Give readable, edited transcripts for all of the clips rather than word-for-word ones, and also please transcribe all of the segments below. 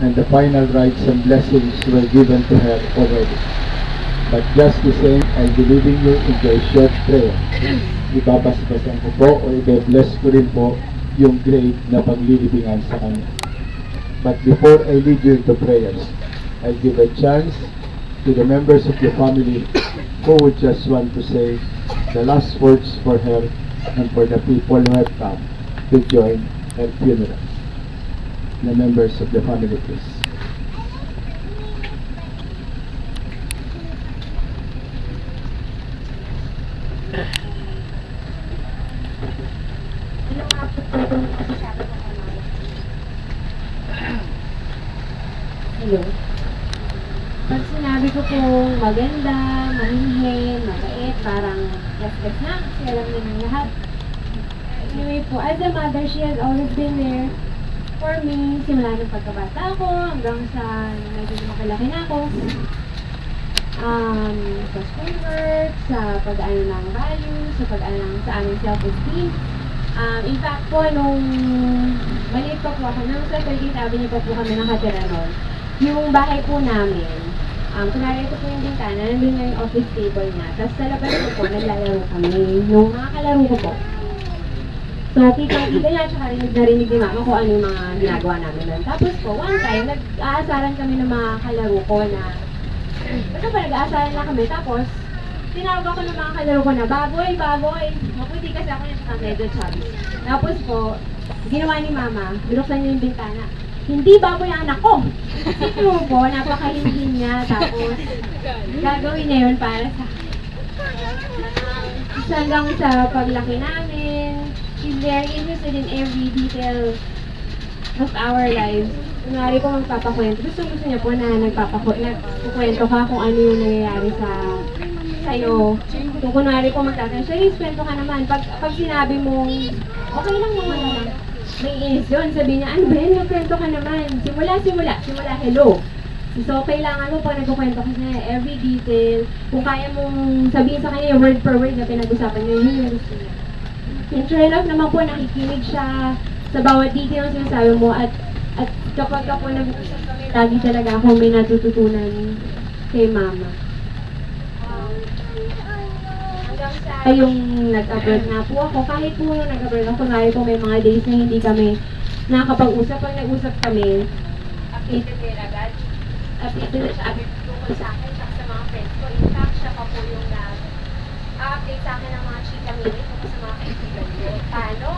and the final rights and blessings were given to her already. But just the same, I'll be leading you into a short prayer. Ibabasbasan ko po o i-bless ko rin po yung grade na paglilibingan sa kanya. But before I lead you into prayers, I'll give a chance to the members of the family who would just want to say the last words for her and for the people who have come to join her funeral. The members of the family, please. Hello. Pag sinabi ko pong maganda, mahihin, mabait, parang yes na, kasi alam niyo ng lahat. Anyway po, as a mother, she has always been there for me, simula ng pagkabata ko, hanggang sa medyo makalaki na ako. Sa schoolwork, sa pag-ano ng values, sa pag-ano ng sa aming self-esteem. In fact po, nung maliit pa po ako, nung sa 38 Avenue pa po kami nakatira noon, yung bahay po namin, kunwari ito po yung bintana, nandun nga yung office table niya. Tapos sa labas ko po, naglalaro kami. Yung mga kalaro ko po. So, kita niya, tsaka narinig ni mama kung ano yung mga ginagawa namin nun. Tapos po, one time, nag-aasaran kami ng mga kalaro ko na, basta pa nag-aasaran lang kami. Tapos, tinawag ako ng mga kalaro ko na, baboy, baboy. Maputi kasi ako na sa medyo chubby. Tapos po, ginawa ni mama, binuksan niya yung bintana. Hindi baboy ang anak ko. Siguro po, napakahinhin niya. Tapos, gagawin niya yun para sa hanggang sa paglaki namin. She's very interested in every detail of our lives. Kunwari po magpapakwento. Gusto niya po na nagkukwento ka kung ano yung nangyayari sa'yo. Kung kunwari po magtatanong, Charisse, kwento ka naman. Pag sinabi mo, okay lang naman lang. May inis yun. Sabi niya, ano ba yan? Magkwento ka naman. Simula, hello. So, kailangan mo pag nagkukwento ka niya, every detail. Kung kaya mong sabihin sa kanya yung word per word na pinag-usapan niyo, yun yung gusto niya. And sure enough naman po, nakikinig siya sa bawat detail na sinasabi mo. At kapag po nag-usap kami, lagi talaga ako may natututunan kay mama. Yung nag-abroad na po ako, kahit po yung nag-abroad ako, kunwari po may mga days na hindi kami nakakapag-usap. Pag nag-usap kami, updated kayo agad. Updated na siya tungkol sa akin, sa mga friends ko. In fact, siya pa po yung nag-update sa akin ng mga chika minute tungkol sa mga kaibigan ko. Paano?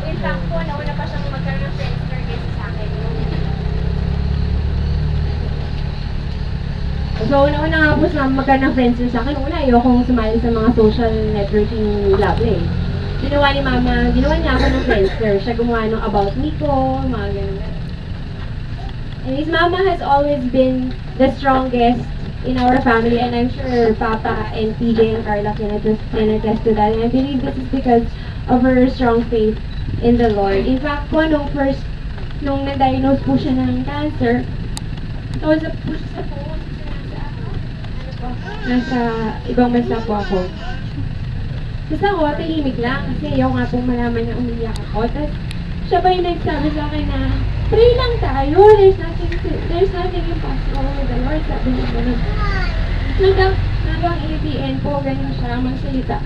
In fact po, nauna pa siyang magkaroon ng friendster kaysa sa akin. So, una nga po magkaroon ng friends sa akin. Una, ayokong sumali sa mga social networking lab eh. Ginawa niya ako ng friendster. Siya gumawa ng about me ko, mga ganun. And his mama has always been the strongest in our family, and I'm sure Papa and PJ and Carla can attest to that. And I believe this is because of her strong faith in the Lord. In fact po, nung na-diagnose po siya ng cancer, nasa ibang bansa po ako. Basta ako, tahimik lang kasi ayaw nga pong malaman na umiyak ako. Tapos, siya pa yung nagsabi sa akin na, pray lang tayo, there's nothing impossible with the Lord. Sabi niya ganun. Hanggang ABN po, ganun siya magsalita.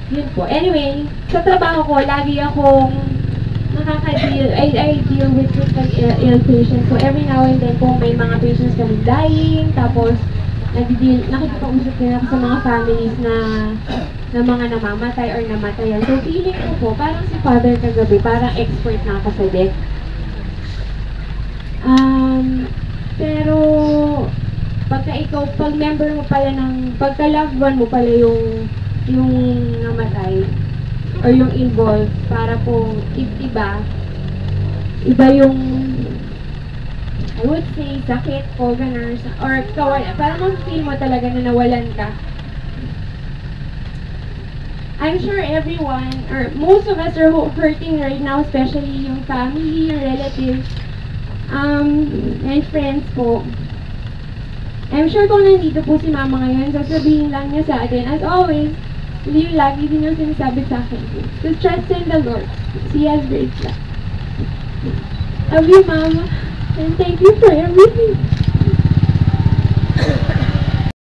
Yun po. Anyway, sa trabaho ko, lagi akong nakaka-deal, I deal with ill patients. So every now and then po may mga patients kami dying, tapos nakikipag-usap din ako sa mga families na mga namamatay or namatayan. So feeling ko po, parang si Father kagabi, parang expert na ako sa death. Pero pag member mo pala pagka-loved one mo pala yung namatay, or yung involved, para po iba yung I would say sakit o ganun, or parang mag-feel mo talaga na nawalan ka. I'm sure everyone, or most of us are hurting right now, especially yung family, yung relatives, and friends po. I'm sure kung nandito po si Mama ngayon, sasabihin lang niya sa atin, as always, Hindi yung lagi din yung sinasabi sa akin. To trust in the Lord. He has great plans. Love you, Mama. And thank you for everything.